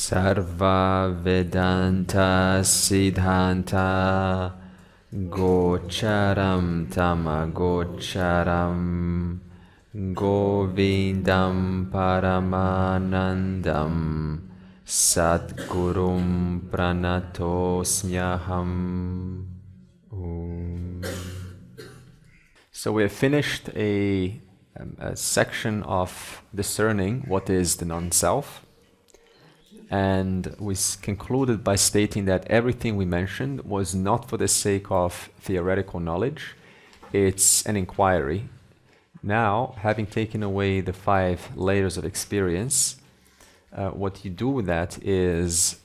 Sarva Vedanta Siddhanta Gocharam Tamagocharam Govindam Paramanandam Sadgurum Pranatosmyaham. So we have finished a section of discerning what is the non-self. And we concluded by stating that everything we mentioned was not for the sake of theoretical knowledge, it's an inquiry. Now, having taken away the 5 layers of experience, what you do with that is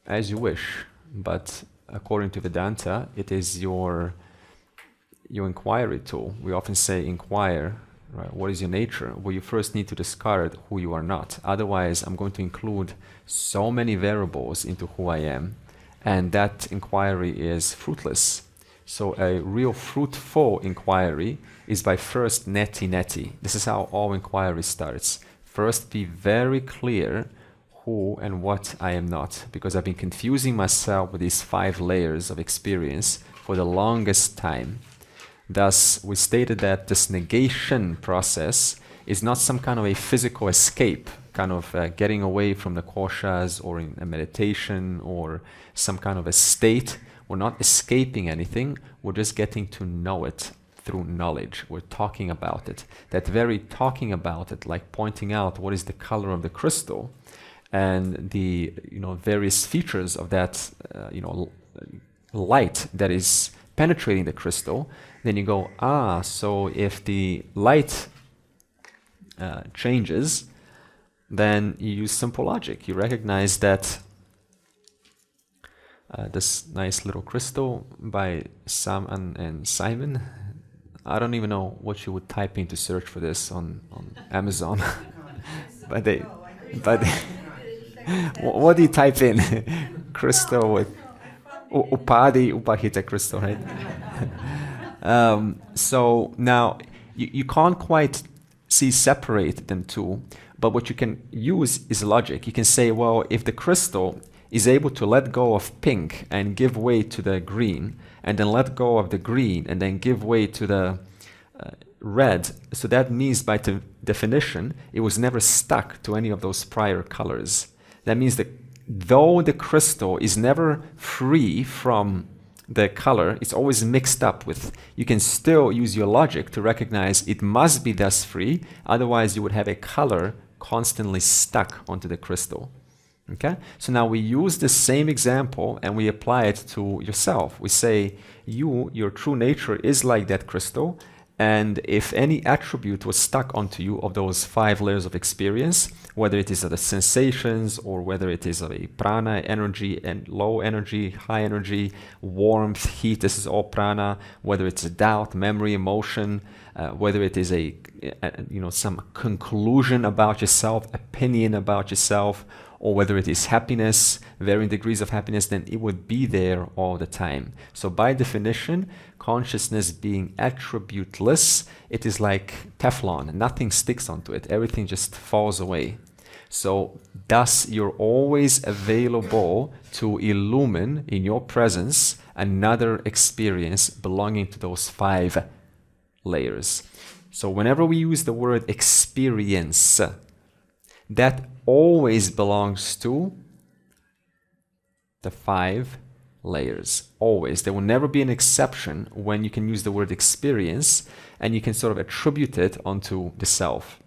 as you wish, but according to Vedanta, it is your inquiry tool. We often say inquire. Right. What is your nature? Well, you first need to discard who you are not. Otherwise, I'm going to include so many variables into who I am, and that inquiry is fruitless. So a real fruitful inquiry is by first neti. This is how all inquiry starts. First, be very clear who and what I am not, because I've been confusing myself with these 5 layers of experience for the longest time. Thus, we stated that this negation process is not some kind of a physical escape, kind of getting away from the koshas or in a meditation or some kind of a state. We're not escaping anything, we're just getting to know it through knowledge. We're talking about it. That very talking about it, like pointing out what is the color of the crystal and the various features of that light that is penetrating the crystal, then you go, so if the light changes, then you use simple logic. You recognize that this nice little crystal by Sam and Simon, I don't even know what you would type in to search for this on Amazon. but what do you type in? Crystal with Upahita crystal, right? So now you can't quite separate them two, but what you can use is logic. You can say, well, if the crystal is able to let go of pink and give way to the green, and then let go of the green and then give way to the red, so that means by definition, it was never stuck to any of those prior colors. That means that though the crystal is never free from the color, it's always mixed up with. You can still use your logic to recognize it must be thus free, otherwise you would have a color constantly stuck onto the crystal. Okay? So now we use the same example and we apply it to yourself. We say, your true nature is like that crystal, and if any attribute was stuck onto you of those 5 layers of experience, whether it is of the sensations or whether it is of a prana, energy and low energy, high energy, warmth, heat, this is all prana, whether it's a doubt, memory, emotion, whether it is some conclusion about yourself, opinion about yourself, or whether it is happiness, varying degrees of happiness, then it would be there all the time. So by definition, consciousness being attributeless, it is like Teflon. Nothing sticks onto it. Everything just falls away. So thus, you're always available to illumine in your presence another experience belonging to those 5 layers. So whenever we use the word experience, that always belongs to the 5 layers. Always. There will never be an exception when you can use the word experience and you can sort of attribute it onto the self.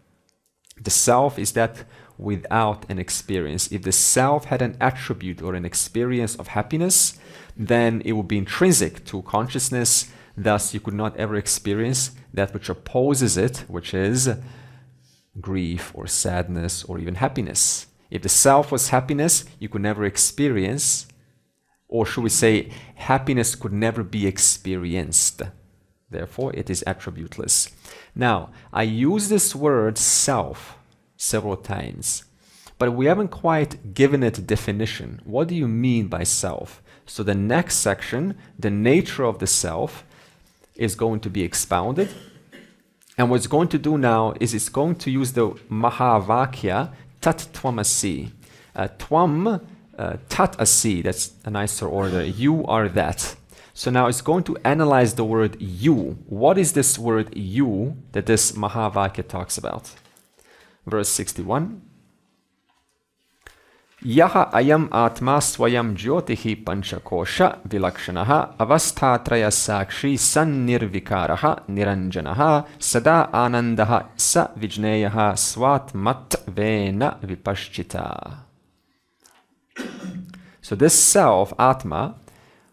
The self is that without an experience. If the self had an attribute or an experience of happiness, then it would be intrinsic to consciousness. Thus, you could not ever experience that which opposes it, which is grief or sadness or even happiness. If the self was happiness, you could never experience, or should we say, happiness could never be experienced. Therefore, it is attributeless. Now, I use this word self several times, but we haven't quite given it a definition. What do you mean by self? So the next section, the nature of the self, is going to be expounded. And what it's going to do now is it's going to use the Mahavakya Tat Tvamasi. Tvam tat asi, that's a nicer order. You are that. So now it's going to analyze the word you. What is this word you that this Mahavakya talks about? Verse 61. Yaha ayam atma swayam jyotihi panchakosha vilakshanaha avasthatraya sakshi sannirvikaraha niranjanaha sada anandaha sa vijneyaha swatmat vena vipaschita. So this self, Atma,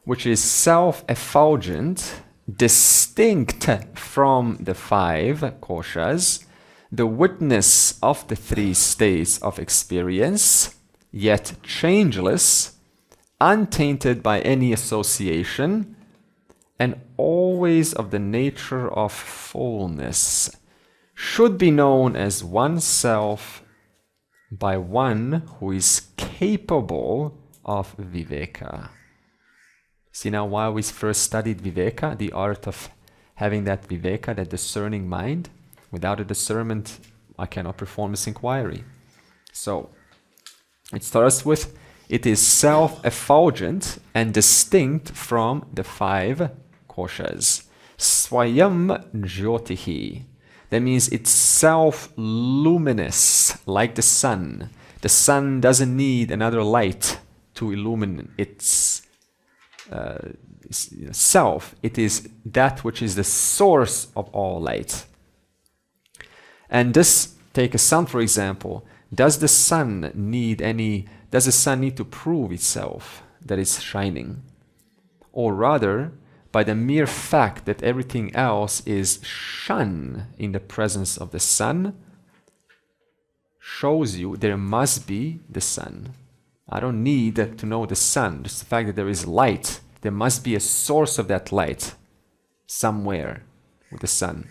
which is self-effulgent, distinct from the five koshas, the witness of the three states of experience, yet changeless, untainted by any association, and always of the nature of fullness, should be known as oneself by one who is capable of Viveka. See now why we first studied Viveka, the art of having that Viveka, that discerning mind. Without a discernment, I cannot perform this inquiry. So, it starts with, it is self-effulgent and distinct from the five koshas. Swayam jyotihi. That means it's self-luminous, like the sun. The sun doesn't need another light to illumine its self. It is that which is the source of all light. And this, take a sun for example. Does the sun need to prove itself that it's shining? Or rather, by the mere fact that everything else is shun in the presence of the sun, shows you there must be the sun. I don't need to know the sun, just the fact that there is light. There must be a source of that light somewhere with the sun.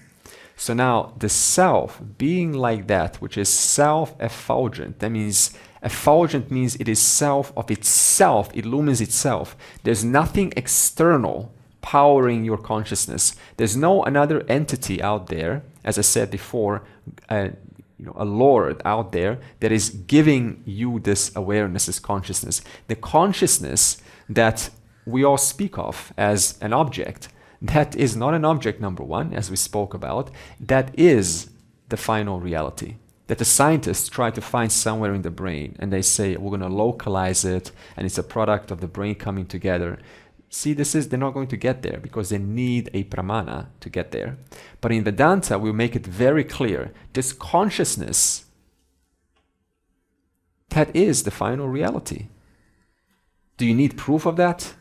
So now the self being like that, which is self-effulgent, that means effulgent means it is self of itself, it illumines itself. There's nothing external powering your consciousness. There's no another entity out there, as I said before, a Lord out there that is giving you this awareness, this consciousness. The consciousness that we all speak of as an object, that is not an object, number one, as we spoke about. That is the final reality that the scientists try to find somewhere in the brain, and they say we're going to localize it and it's a product of the brain coming together. See, they're not going to get there because they need a pramana to get there. But in Vedanta, we make it very clear, this consciousness, that is the final reality. Do you need proof of that?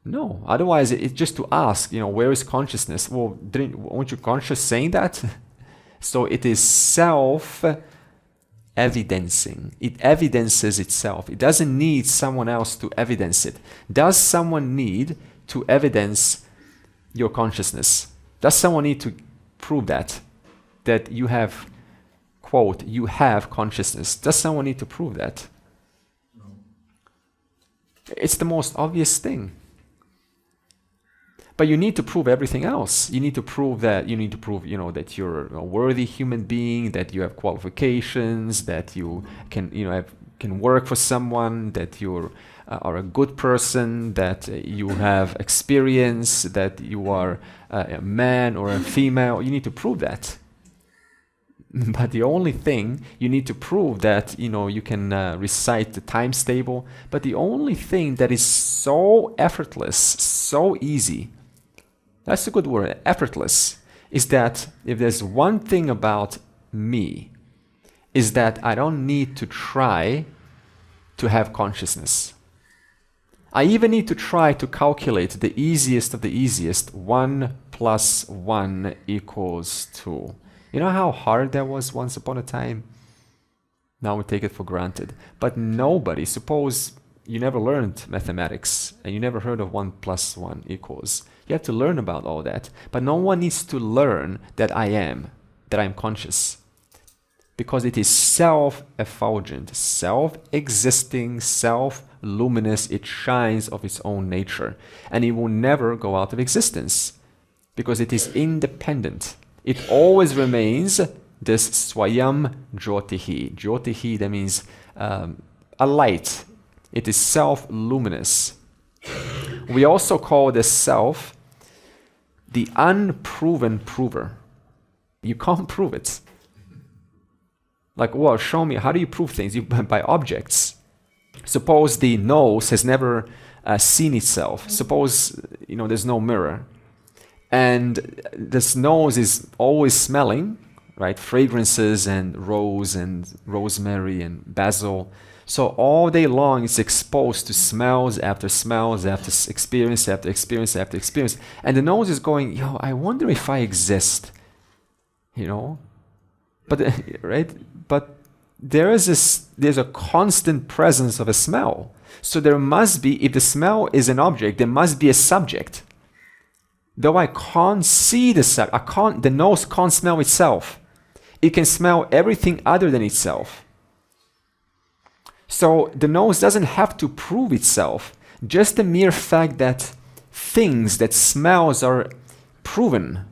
No. Otherwise, it's just to ask, where is consciousness? Well, weren't you conscious saying that? So it is self-evidencing. It evidences itself. It doesn't need someone else to evidence it. Does someone need to evidence your consciousness? Does someone need to prove that you have, quote, you have consciousness? Does someone need to prove that? No. It's the most obvious thing. But you need to prove everything else. You need to prove that that you're a worthy human being, that you have qualifications, that you can work for someone, that you are a good person, that you have experience, that you are a man or a female. You need to prove that. But the only thing you need to prove that you can recite the times table. But the only thing that is so effortless, so easy. That's a good word, effortless, is that if there's one thing about me, is that I don't need to try to have consciousness. I even need to try to calculate the easiest of the easiest, 1 + 1 = 2. You know how hard that was once upon a time? Now we take it for granted. But nobody, suppose you never learned mathematics and you never heard of 1 + 1 =. You have to learn about all that. But no one needs to learn that I'm conscious. Because it is self-effulgent, self-existing, self-luminous. It shines of its own nature. And it will never go out of existence. Because it is independent. It always remains this swayam jyotihi. Jyotihi, that means a light. It is self-luminous. We also call the self the unproven prover. You can't prove it. Like, well, show me, how do you prove things? By objects. Suppose the nose has never seen itself. Suppose, there's no mirror. And this nose is always smelling, right? Fragrances and rose and rosemary and basil. So all day long it's exposed to smells after smells, after experience after experience after experience. And the nose is going, I wonder if I exist. But right? But there's a constant presence of a smell. So there must be, if the smell is an object, there must be a subject. Though I can't see the nose can't smell itself. It can smell everything other than itself. So the nose doesn't have to prove itself. Just the mere fact that things, that smells are proven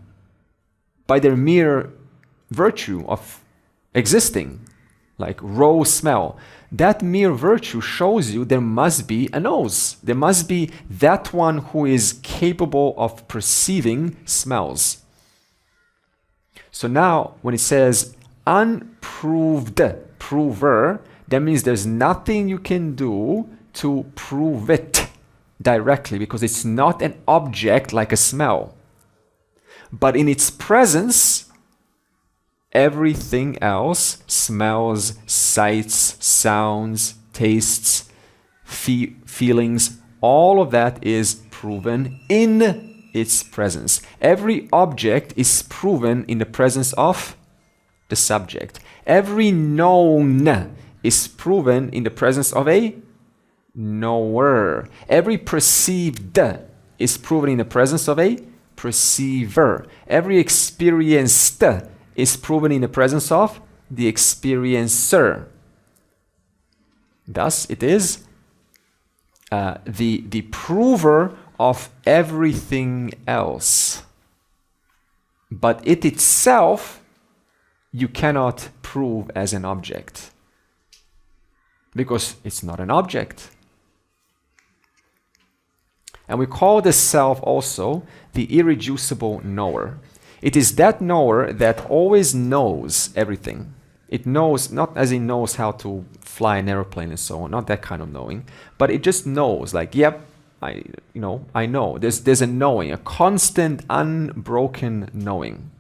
by their mere virtue of existing, like raw smell, that mere virtue shows you there must be a nose. There must be that one who is capable of perceiving smells. So now when it says unproved prover, that means there's nothing you can do to prove it directly, because it's not an object like a smell. But in its presence, everything else, smells, sights, sounds, tastes, feelings, all of that is proven in its presence. Every object is proven in the presence of the subject. Every known is proven in the presence of a knower. Every perceived is proven in the presence of a perceiver. Every experienced is proven in the presence of the experiencer. Thus, it is the prover of everything else. But it itself, you cannot prove as an object, because it's not an object. And we call the self also the irreducible knower. It is that knower that always knows everything. It knows, not as it knows how to fly an airplane and so on, not that kind of knowing, but it just knows, like, yep, I know. There's a knowing, a constant, unbroken knowing.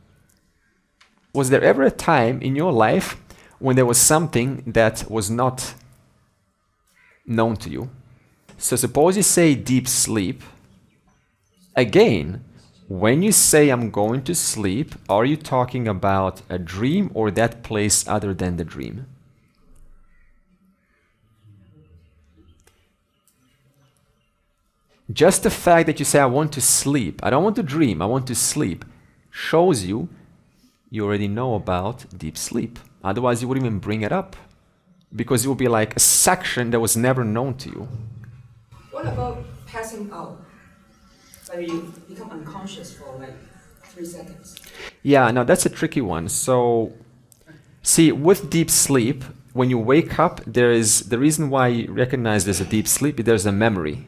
Was there ever a time in your life when there was something that was not known to you? So suppose you say deep sleep. Again, when you say I'm going to sleep, are you talking about a dream or that place other than the dream? Just the fact that you say I want to sleep, I don't want to dream, I want to sleep, shows you already know about deep sleep. Otherwise you wouldn't even bring it up, because it would be like a section that was never known to you. What about passing out? Like you become unconscious for like 3 seconds. Yeah, now that's a tricky one. So, see, with deep sleep, when you wake up, there is the reason why you recognize there's a deep sleep, there's a memory.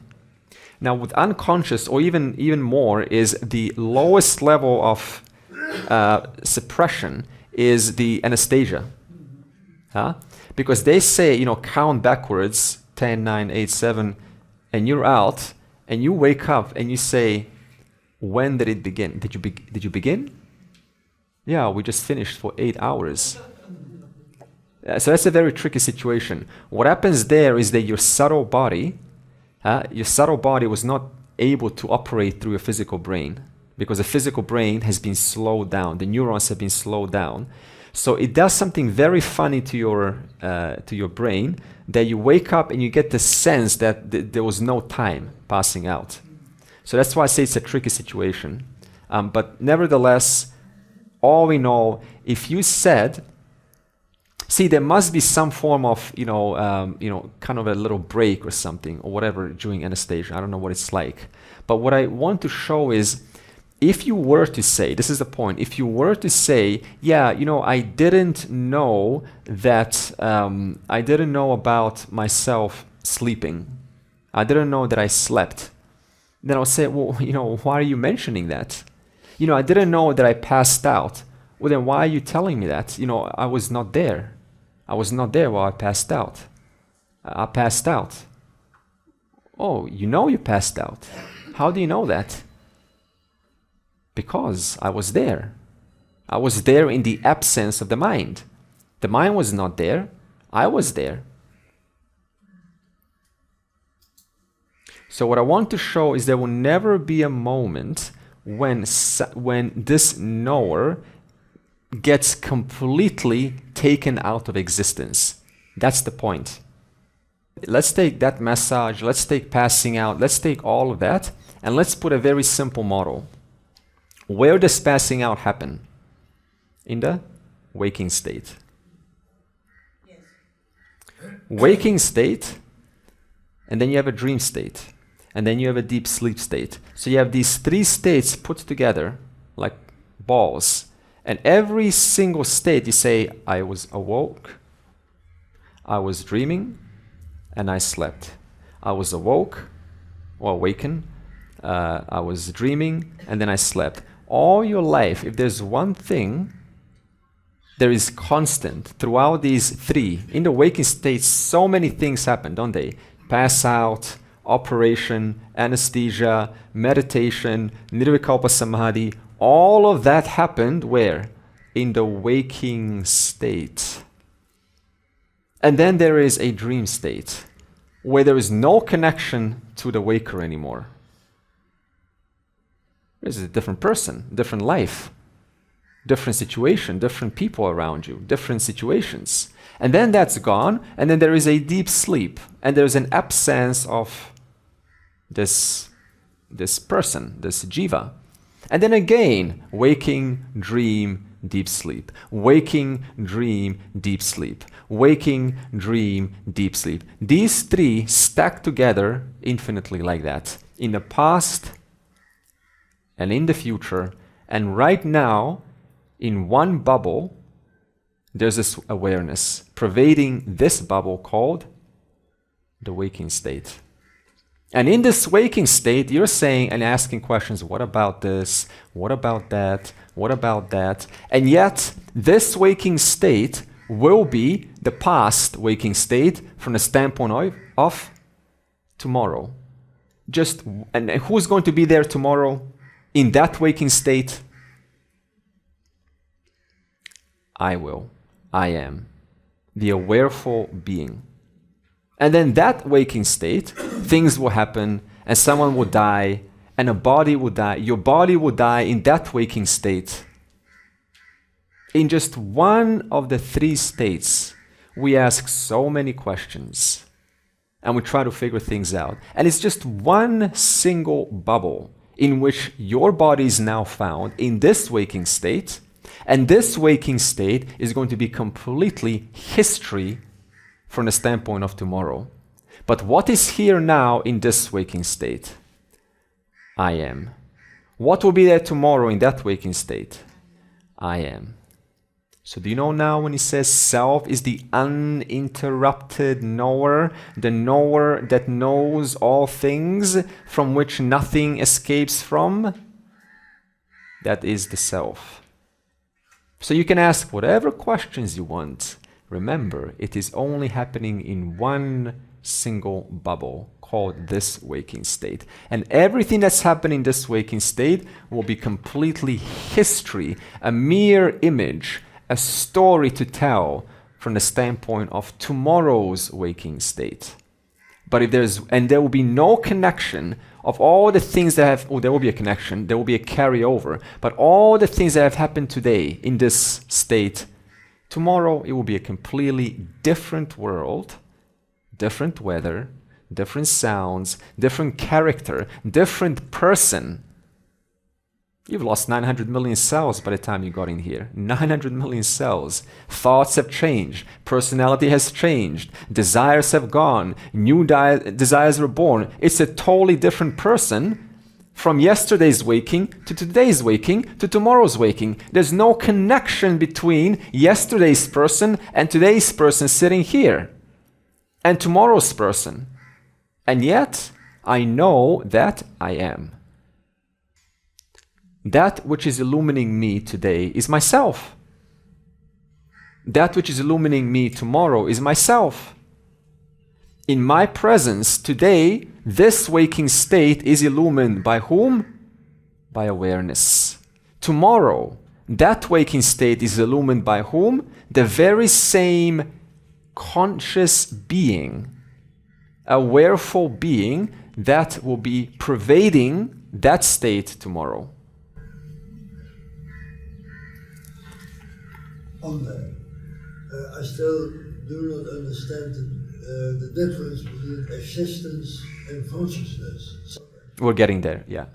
Now, with unconscious, or even more, is the lowest level of suppression is the anesthesia. Because they say, count backwards, 10, 9, 8, 7, and you're out. And you wake up and you say, when did it begin? Did you begin? Yeah, we just finished for 8 hours. So that's a very tricky situation. What happens there is that your subtle body was not able to operate through your physical brain, because the physical brain has been slowed down. The neurons have been slowed down. So it does something very funny to your brain, that you wake up and you get the sense that there was no time passing out. So that's why I say it's a tricky situation. But nevertheless, all in all, if you said, see, there must be some form of, kind of a little break or something or whatever during anesthesia. I don't know what it's like. But what I want to show is, if you were to say, this is the point, if you were to say, yeah, I didn't know that, I didn't know about myself sleeping. I didn't know that I slept. Then I'll say, well, why are you mentioning that? I didn't know that I passed out. Well, then why are you telling me that? I was not there. I was not there while I passed out. I passed out. Oh, you passed out. How do you know that? Because I was there. I was there in the absence of the mind. The mind was not there. I was there. So what I want to show is there will never be a moment when this knower gets completely taken out of existence. That's the point. Let's take that massage, let's take passing out, let's take all of that, and let's put a very simple model. Where does passing out happen? In the waking state. Yes. Waking state, and then you have a dream state, and then you have a deep sleep state. So you have these three states put together like balls, and every single state you say, I was awoke, I was dreaming, and I slept. I was awoke or awakened, I was dreaming, and then I slept. All your life, if there's one thing, there is constant throughout these three. In the waking state, so many things happen, don't they? Pass out, operation, anesthesia, meditation, nirvikalpa samadhi, all of that happened where? In the waking state. And then there is a dream state where there is no connection to the waker anymore. This is a different person, different life, different situation, different people around you, different situations. And then that's gone, and then there is a deep sleep, and there's an absence of this person, this jiva. And then again, waking, dream, deep sleep. Waking, dream, deep sleep. Waking, dream, deep sleep. These three stack together infinitely like that. In the past and in the future, and right now, in one bubble, there's this awareness pervading this bubble called the waking state. And in this waking state, you're saying and asking questions, what about this? What about that? What about that? And yet, this waking state will be the past waking state from the standpoint of tomorrow. And who's going to be there tomorrow in that waking state? I will. I am. The awareful being. And then that waking state, things will happen, and someone will die, and a body will die. Your body will die in that waking state. In just one of the three states, we ask so many questions, and we try to figure things out. And it's just one single bubble in which your body is now found in this waking state, and this waking state is going to be completely history from the standpoint of tomorrow. But what is here now in this waking state? I am. What will be there tomorrow in that waking state? I am. So do you know now when he says self is the uninterrupted knower, the knower that knows all things from which nothing escapes from? That is the self. So you can ask whatever questions you want. Remember, it is only happening in one single bubble called this waking state. And everything that's happening in this waking state will be completely history, a mere image, a story to tell from the standpoint of tomorrow's waking state. But if there will be no connection of all the things that have, there will be a connection, there will be a carryover, but all the things that have happened today in this state, tomorrow it will be a completely different world, different weather, different sounds, different character, different person. You've lost 900 million cells by the time you got in here. 900 million cells. Thoughts have changed. Personality has changed. Desires have gone. New desires were born. It's a totally different person, from yesterday's waking to today's waking to tomorrow's waking. There's no connection between yesterday's person and today's person sitting here and tomorrow's person. And yet, I know that I am. That which is illumining me today is myself. That which is illumining me tomorrow is myself. In my presence today, this waking state is illumined by whom? By awareness. Tomorrow, that waking state is illumined by whom? The very same conscious being, awareful being that will be pervading that state tomorrow. On that, I still do not understand the difference between existence and consciousness. We're getting there, yeah.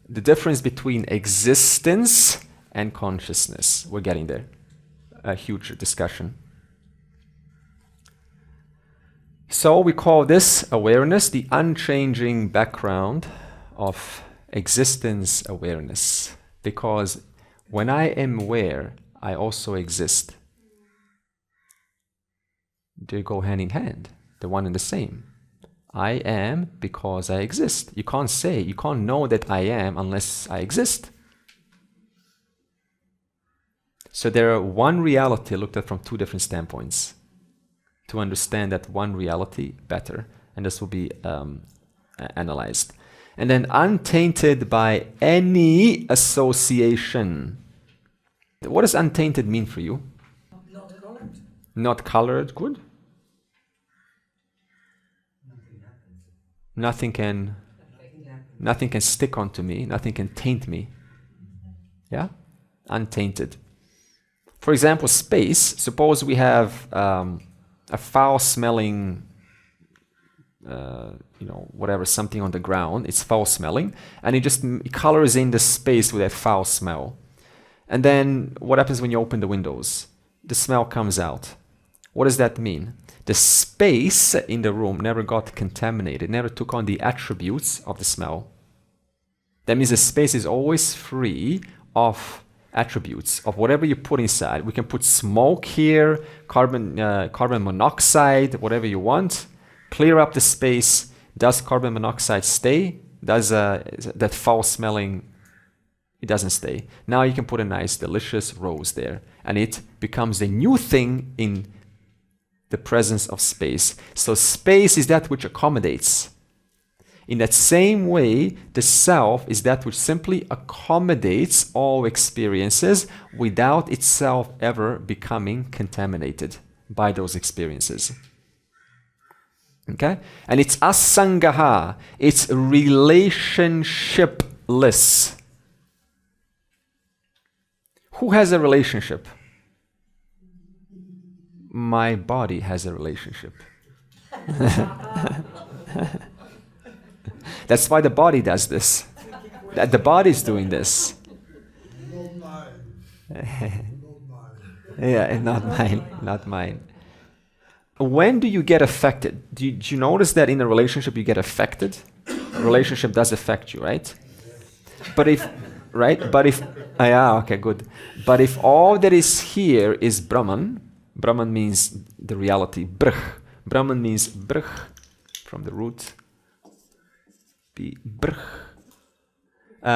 The difference between existence and consciousness. We're getting there. A huge discussion. So we call this awareness the unchanging background of existence awareness. Because when I am aware, I also exist. They go hand in hand. They're one and the same. I am because I exist. You can't know that I am unless I exist. So there are one reality looked at from two different standpoints to understand that one reality better. And this will be analyzed. And then untainted by any association. What does untainted mean for you? Not colored. Not colored, good. Nothing can stick onto me, nothing can taint me. Yeah? Untainted. For example, space, suppose we have a foul-smelling, whatever, something on the ground, it's foul-smelling, and it colors in the space with that foul smell. And then what happens when you open the windows? The smell comes out. What does that mean? The space in the room never got contaminated, never took on the attributes of the smell. That means the space is always free of attributes of whatever you put inside. We can put smoke here, carbon monoxide, whatever you want. Clear up the space. Does carbon monoxide stay? Does that foul smelling? It doesn't stay. Now you can put a nice, delicious rose there, and it becomes a new thing in the presence of space. So space is that which accommodates. In that same way, the self is that which simply accommodates all experiences without itself ever becoming contaminated by those experiences. Okay? And it's asangaha. It's relationshipless. Who has a relationship? My body has a relationship. That's why the body does this. That the body is doing this. Not mine. Yeah, not mine. When do you get affected? Do you notice that in a relationship you get affected? A relationship does affect you, right? But if okay, good. But if all that is here is Brahman means the reality, brh. Brahman means brh, from the root. Brh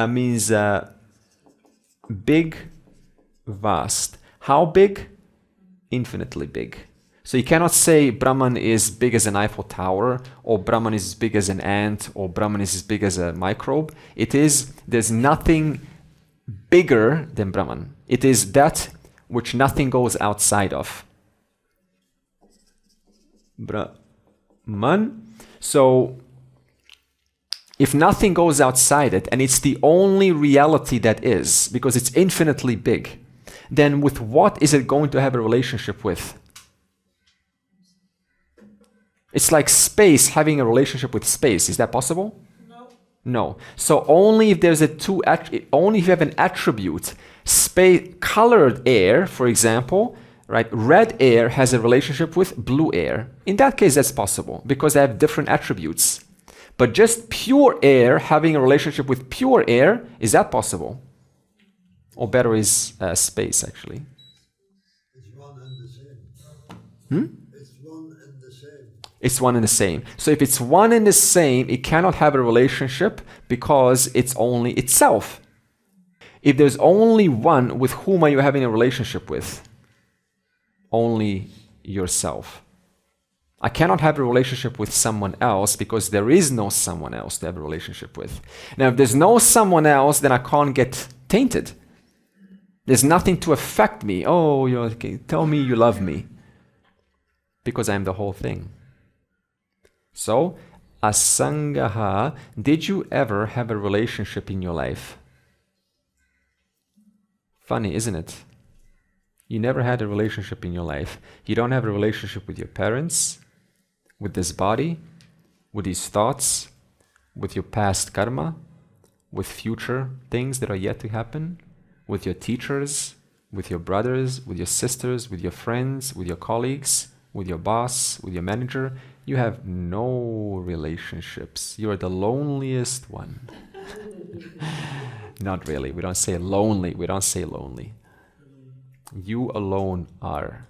means big, vast. How big? Infinitely big. So you cannot say Brahman is big as an Eiffel Tower, or Brahman is as big as an ant, or Brahman is as big as a microbe. There's nothing bigger than Brahman. It is that which nothing goes outside of. Brahman. So if nothing goes outside it, and it's the only reality that is, because it's infinitely big, then with what is it going to have a relationship with? It's like space having a relationship with space. Is that possible? No. So only if there's only if you have an attribute, space, colored air, for example, right? Red air has a relationship with blue air. In that case, that's possible because they have different attributes. But just pure air having a relationship with pure air, is that possible? Or better is space, actually. It's one and the same. Hmm? It's one and the same. It's one and the same. So if it's one and the same, it cannot have a relationship because it's only itself. If there's only one, with whom are you having a relationship with? Only yourself. I cannot have a relationship with someone else because there is no someone else to have a relationship with. Now, if there's no someone else, then I can't get tainted. There's nothing to affect me. Oh, tell me you love me. Because I'm the whole thing. So, asangaha, did you ever have a relationship in your life? Funny, isn't it? You never had a relationship in your life. You don't have a relationship with your parents, with this body, with these thoughts, with your past karma, with future things that are yet to happen, with your teachers, with your brothers, with your sisters, with your friends, with your colleagues, with your boss, with your manager. You have no relationships. You are the loneliest one. Not really. We don't say lonely. We don't say lonely. You alone are.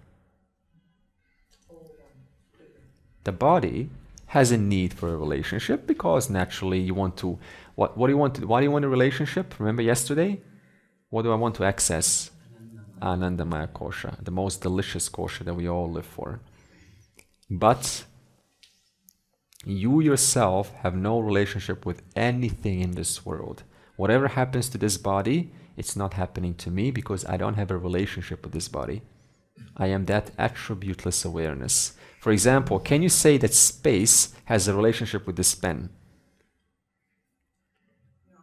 The body has a need for a relationship because naturally you want to. What do you want to? Why do you want a relationship? Remember yesterday? What do I want to access? Anandamaya kosha, the most delicious kosha that we all live for. But you yourself have no relationship with anything in this world. Whatever happens to this body, it's not happening to me because I don't have a relationship with this body. I am that attributeless awareness. For example, can you say that space has a relationship with this pen? No.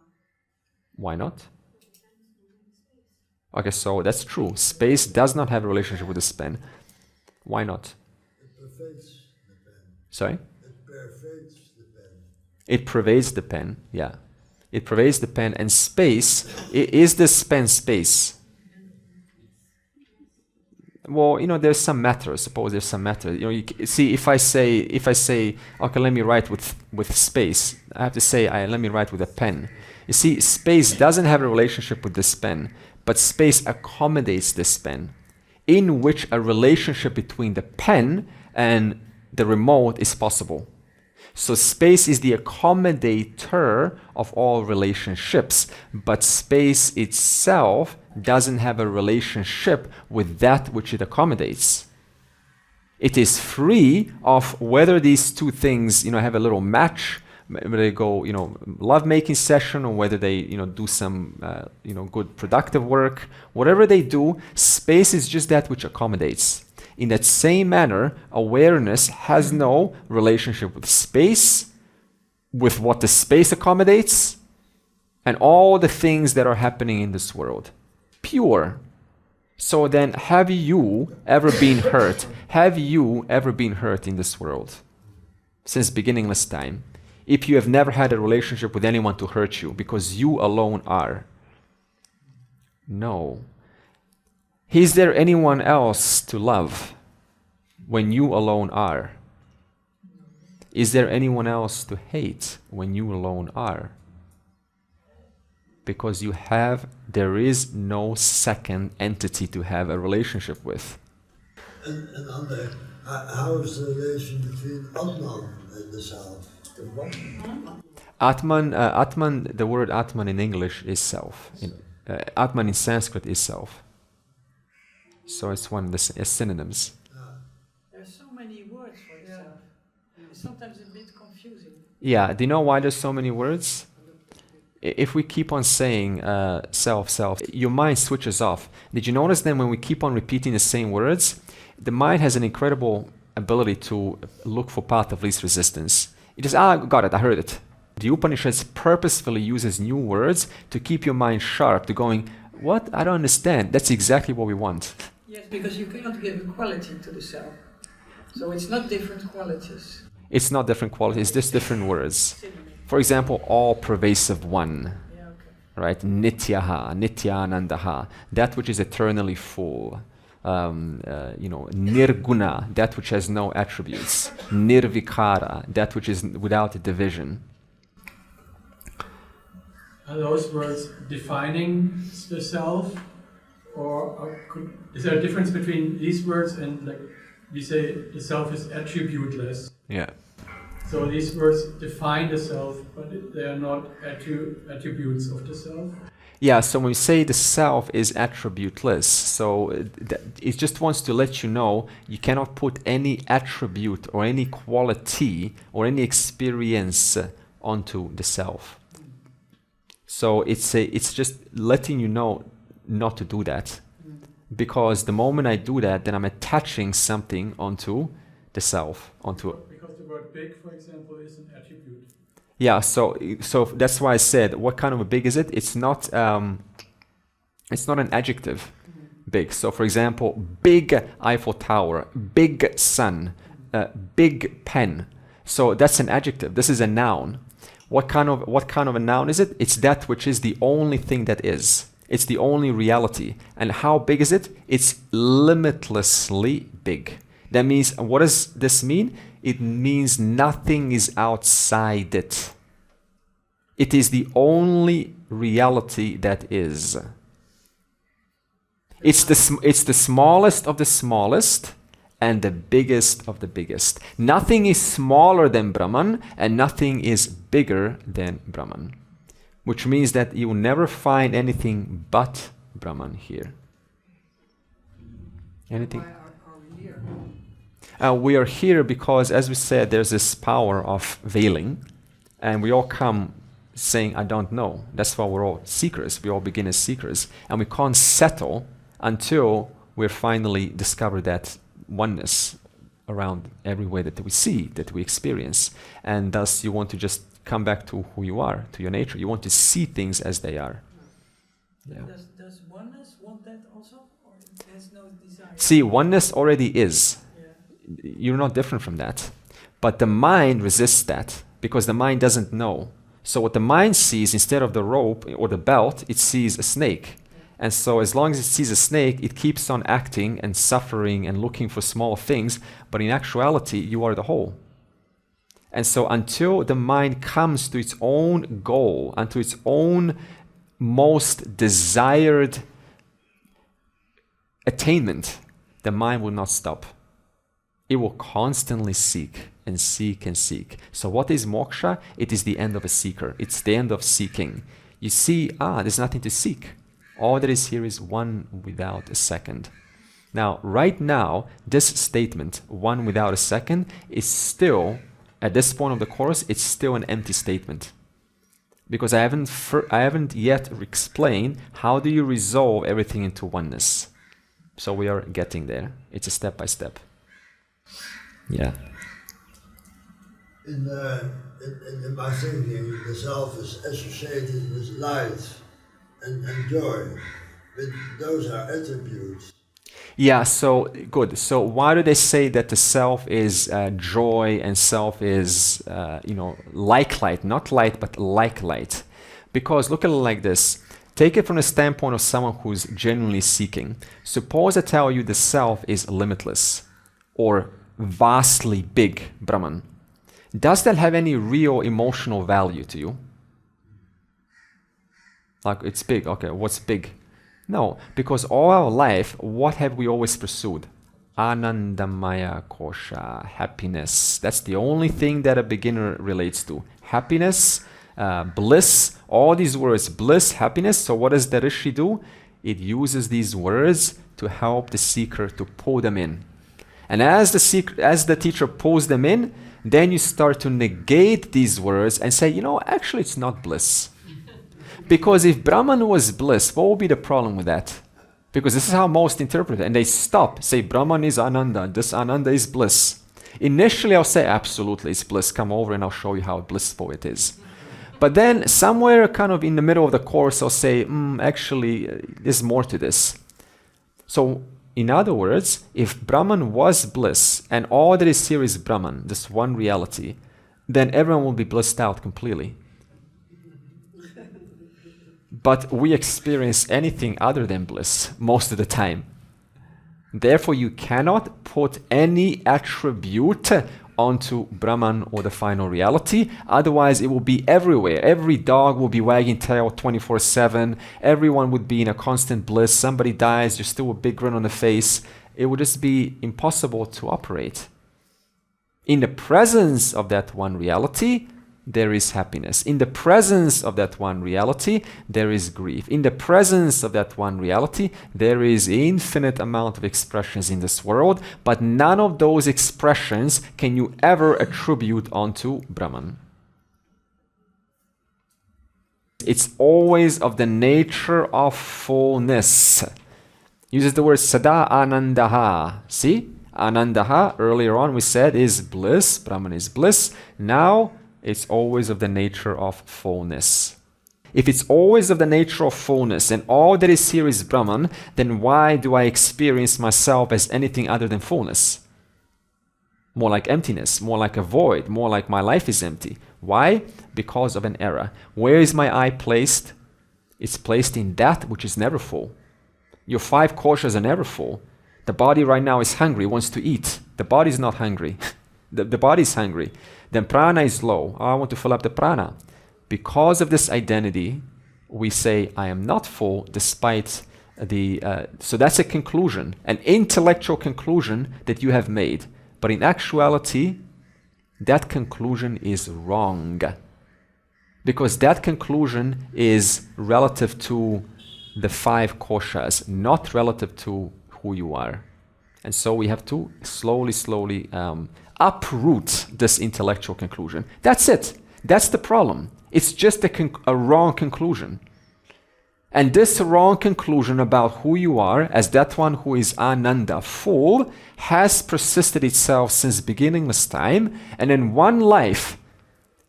Why not? Okay, so that's true. Space does not have a relationship with this pen. Why not? It pervades the pen. Sorry? It pervades the pen. It pervades the pen, yeah. It pervades the pen, and space, is this pen space? Well, there's some matter. Suppose there's some matter. See, if I say, okay, let me write with space, I have to say, let me write with a pen. You see, space doesn't have a relationship with this pen, but space accommodates this pen, in which a relationship between the pen and the remote is possible. So space is the accommodator of all relationships, but space itself doesn't have a relationship with that which it accommodates. It is free of whether these two things, have a little match, whether they go, love-making session, or whether they, do some, good productive work. Whatever they do, space is just that which accommodates. In that same manner, awareness has no relationship with space, with what the space accommodates, and all the things that are happening in this world. Pure. So then, have you ever been hurt? Have you ever been hurt in this world? Since beginningless time. If you have never had a relationship with anyone to hurt you, because you alone are. No. Is there anyone else to love when you alone are? Is there anyone else to hate when you alone are? Because there is no second entity to have a relationship with. And Andre, how is the relation between Atman and the self? Atman, the word Atman in English is self. Atman in Sanskrit is self. So it's one of the synonyms. There's so many words for yourself. It's sometimes a bit confusing. Yeah, do you know why there's so many words? If we keep on saying self, your mind switches off. Did you notice then when we keep on repeating the same words, the mind has an incredible ability to look for path of least resistance. It just, got it, I heard it. The Upanishads purposefully uses new words to keep your mind sharp, to going, what? I don't understand. That's exactly what we want. Yes, because you cannot give a quality to the self. So it's not different qualities. It's not different qualities, it's just different words. For example, all-pervasive one. Yeah, okay. Right? Nityaha, Nityanandaha, that which is eternally full. Nirguna, that which has no attributes. Nirvikara, that which is without division. Are those words defining the self, or is there a difference between these words and, like, we say the self is attributeless? Yeah. So these words define the self, but they are not attributes of the self. Yeah, so when we say the self is attributeless, so it just wants to let you know you cannot put any attribute or any quality or any experience onto the self. So it's just letting you know not to do that. Because the moment I do that, then I'm attaching something onto the self, Because the word big, for example, is an attribute. Yeah, so that's why I said, what kind of a big is it? It's not an adjective, big. So for example, big Eiffel Tower, big sun, big pen. So that's an adjective. This is a noun. What kind of a noun is it? It's that which is the only thing that is. It's the only reality. And how big is it? It's limitlessly big. That means, what does this mean? It means nothing is outside it. It is the only reality that is. It's the smallest of the smallest and the biggest of the biggest. Nothing is smaller than Brahman and nothing is bigger than Brahman. Which means that you will never find anything but Brahman here. Anything? Why are we here? We are here because, as we said, there's this power of veiling, and we all come saying, I don't know. That's why we're all seekers. We all begin as seekers, and we can't settle until we finally discover that oneness around every way that we see, that we experience. And thus you want to just come back to who you are, to your nature. You want to see things as they are. Yeah. Does oneness want that also? Or it has no desire? See, oneness already is. Yeah. You're not different from that. But the mind resists that because the mind doesn't know. So what the mind sees, instead of the rope or the belt, it sees a snake. And so as long as it sees a snake, it keeps on acting and suffering and looking for small things. But in actuality, you are the whole. And so until the mind comes to its own goal, unto its own most desired attainment, the mind will not stop. It will constantly seek and seek and seek. So what is moksha? It is the end of a seeker. It's the end of seeking. You see, there's nothing to seek. All that is here is one without a second. Now, right now, this statement, one without a second, is still, at this point of the course, it's still an empty statement. Because I haven't yet explained how do you resolve everything into oneness. So we are getting there. It's a step by step. Yeah. In my thinking, the self is associated with light and joy. But those are attributes. Yeah, so good. So why do they say that the self is joy and self is, like light? Not light, but like light. Because look at it like this. Take it from the standpoint of someone who's genuinely seeking. Suppose I tell you the self is limitless or vastly big, Brahman. Does that have any real emotional value to you? Like, it's big. Okay, what's big? No, because all our life, what have we always pursued? Anandamaya kosha, happiness. That's the only thing that a beginner relates to. Happiness, bliss, all these words, bliss, happiness. So what does the Rishi do? It uses these words to help the seeker to pull them in. And as the teacher pulls them in, then you start to negate these words and say, actually it's not bliss. Because if Brahman was bliss, what would be the problem with that? Because this is how most interpret it. And they stop, say Brahman is Ananda, this Ananda is bliss. Initially I'll say absolutely it's bliss, come over and I'll show you how blissful it is. But then somewhere kind of in the middle of the course I'll say, actually there's more to this. So in other words, if Brahman was bliss and all that is here is Brahman, this one reality, then everyone will be blissed out completely. But we experience anything other than bliss most of the time. Therefore, you cannot put any attribute onto Brahman or the final reality. Otherwise, it will be everywhere. Every dog will be wagging tail 24/7. Everyone would be in a constant bliss. Somebody dies, there's still a big grin on the face. It would just be impossible to operate. In the presence of that one reality, there is happiness. In the presence of that one reality, there is grief. In the presence of that one reality, there is infinite amount of expressions in this world, but none of those expressions can you ever attribute onto Brahman. It's always of the nature of fullness. Uses the word sada anandaha. See? Anandaha, earlier on we said, is bliss. Brahman is bliss. Now, it's always of the nature of fullness. If it's always of the nature of fullness and all that is here is Brahman, then why do I experience myself as anything other than fullness? More like emptiness, more like a void, more like my life is empty. Why? Because of an error. Where is my eye placed? It's placed in that which is never full. Your 5 koshas are never full. The body right now is hungry, wants to eat. The body is not hungry. The body is hungry. Then prana is low. Oh, I want to fill up the prana. Because of this identity, we say, I am not full despite the... so that's a conclusion, an intellectual conclusion that you have made. But in actuality, that conclusion is wrong. Because that conclusion is relative to the 5 koshas, not relative to who you are. And so we have to slowly uproot this intellectual conclusion. That's it. That's the problem. It's just a wrong conclusion. And this wrong conclusion about who you are as that one who is Ananda, full, has persisted itself since beginningless time. And in one life,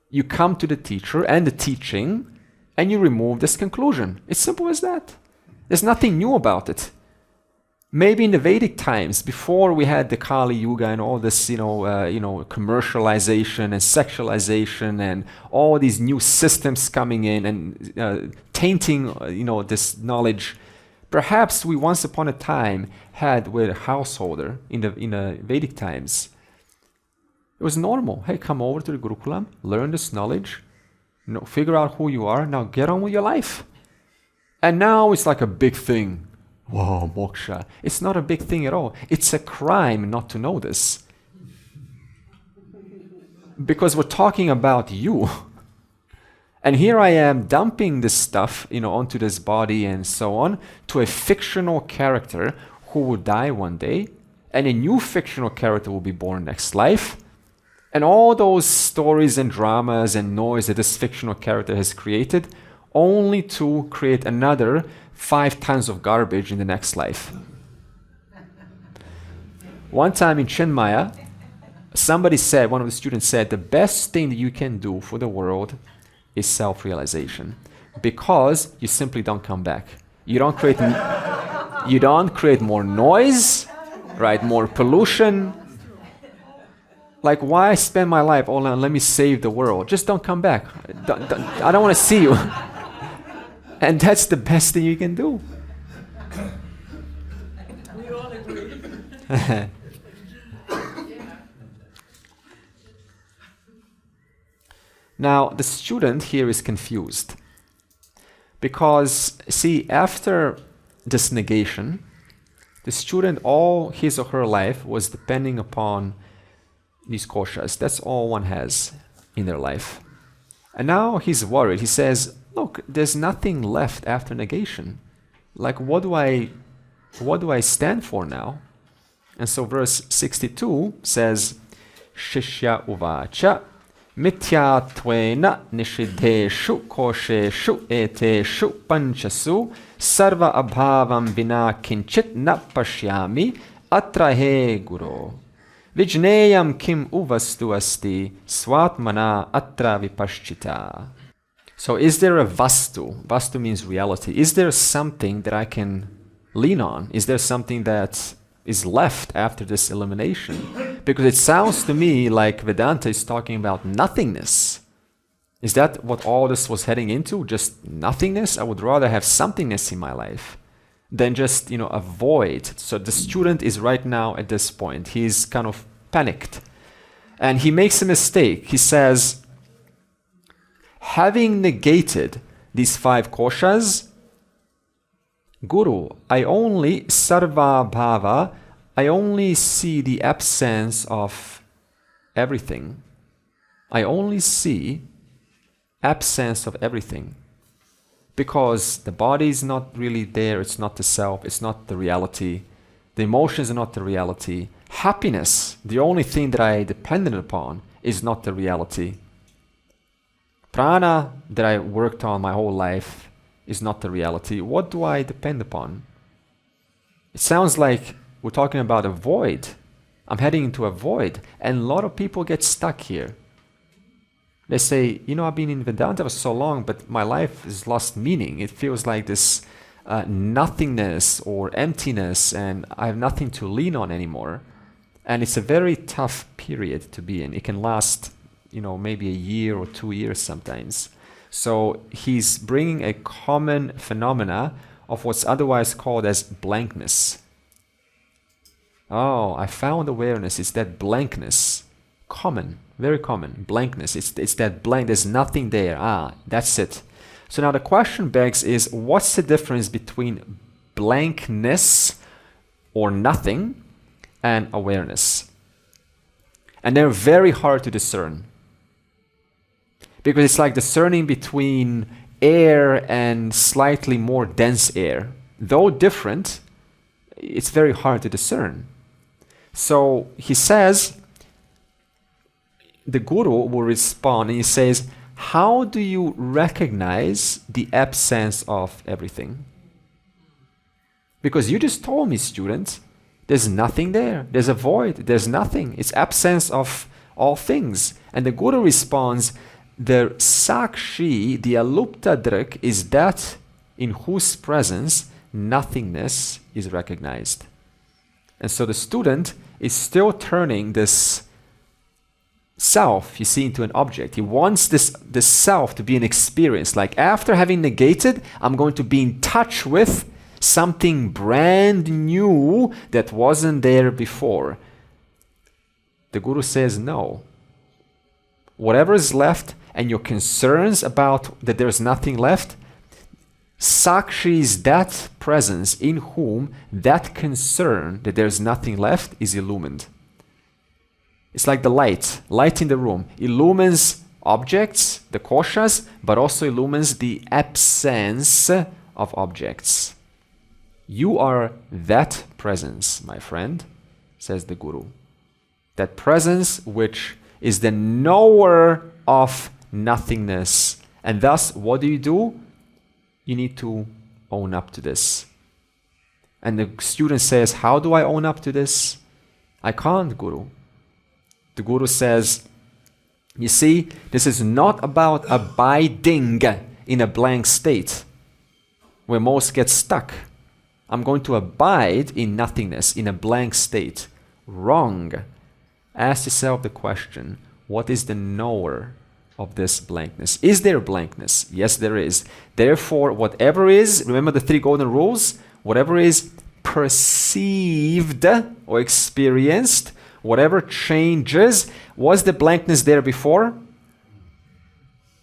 you come to the teacher and the teaching and you remove this conclusion. It's simple as that. There's nothing new about it. Maybe in the Vedic times, before we had the Kali Yuga and all this, commercialization and sexualization and all these new systems coming in and tainting, this knowledge, perhaps we once upon a time had with a householder in the Vedic times. It was normal. Hey, come over to the Gurukulam, learn this knowledge, figure out who you are, now get on with your life. And now it's like a big thing. Whoa, moksha. It's not a big thing at all. It's a crime not to know this. Because we're talking about you. And here I am dumping this stuff, onto this body and so on, to a fictional character who will die one day, and a new fictional character will be born next life. And all those stories and dramas and noise that this fictional character has created, only to create another 5 tons of garbage in the next life. One time in Chiang Mai, one of the students said, the best thing that you can do for the world is self-realization, because you simply don't come back. You don't create more noise, right? More pollution. Like, why spend my life all on, let me save the world? Just don't come back. I don't want to see you. And that's the best thing you can do. We all agree. Now, the student here is confused. Because, see, after this negation, the student, all his or her life was depending upon these koshas. That's all one has in their life. And now he's worried. He says, look, there's nothing left after negation. Like, what do I stand for now? And so verse 62 says, Shishya uvacha mityatvena nishideshu kosheshu eteshu panchasu sarva abhavam vina kinchit na pashyami atrahe guru. Vijneyam kim uvastu asti swatmana atra vipashchita. So is there a vastu? Vastu means reality. Is there something that I can lean on? Is there something that is left after this elimination? Because it sounds to me like Vedanta is talking about nothingness. Is that what all this was heading into? Just nothingness? I would rather have somethingness in my life than just, a void. So the student is right now at this point. He's kind of panicked. And he makes a mistake. He says, having negated these 5 koshas, Guru, I only sarva bhava, I only see the absence of everything. I only see absence of everything. Because the body is not really there, it's not the self, it's not the reality. The emotions are not the reality. Happiness, the only thing that I depended upon, is not the reality. Prana that I worked on my whole life is not the reality. What do I depend upon? It sounds like we're talking about a void. I'm heading into a void, and a lot of people get stuck here. They say, you know, I've been in Vedanta for so long, but my life has lost meaning. It feels like this nothingness or emptiness, and I have nothing to lean on anymore. And it's a very tough period to be in. It can last, you know, maybe a year or 2 years sometimes. So he's bringing a common phenomena of what's otherwise called as blankness. Oh, I found awareness. It's that blankness. Common, very common. Blankness. It's that blank. There's nothing there. Ah, that's it. So now the question begs is, what's the difference between blankness or nothing and awareness? And they're very hard to discern. Because it's like discerning between air and slightly more dense air. Though different, it's very hard to discern. So he says, the Guru will respond and he says, how do you recognize the absence of everything? Because you just told me, student, there's nothing there. There's a void. There's nothing. It's absence of all things. And the Guru responds, the Sakshi, the Alupta Drik, is that in whose presence nothingness is recognized. And so the student is still turning this self, you see, into an object. He wants this self to be an experience. Like after having negated, I'm going to be in touch with something brand new that wasn't there before. The Guru says no. Whatever is left and your concerns about that there's nothing left, Sakshi is that presence in whom that concern that there's nothing left is illumined. It's like the light in the room, illumines objects, the koshas, but also illumines the absence of objects. You are that presence, my friend, says the Guru. That presence which is the knower of nothingness. And thus, what do? You need to own up to this. And the student says, how do I own up to this? I can't, Guru. The Guru says, you see, this is not about abiding in a blank state where most get stuck. I'm going to abide in nothingness, in a blank state. Wrong. Ask yourself the question, what is the knower of this blankness? Is there blankness? Yes, there is. Therefore, whatever is, remember the 3 golden rules? Whatever is perceived or experienced, whatever changes, was the blankness there before?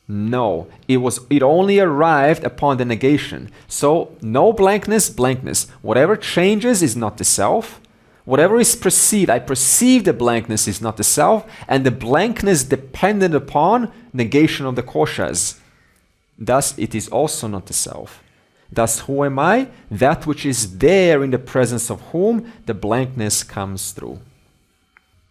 No. It only arrived upon the negation. So, no blankness, blankness. Whatever changes is not the self. Whatever is perceived, I perceive the blankness is not the self, and the blankness dependent upon negation of the koshas. Thus, it is also not the self. Thus, who am I? That which is there in the presence of whom the blankness comes through.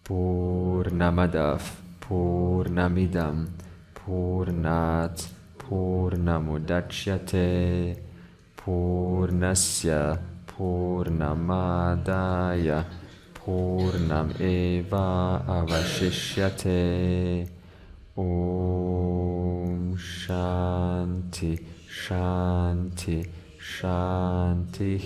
Purnamadav, Purnamidam, Purnat, Purnamudachyate, Purnasya, Purnamadaya, Purnam eva avashishyate. Om Shanti, Shanti, Shanti.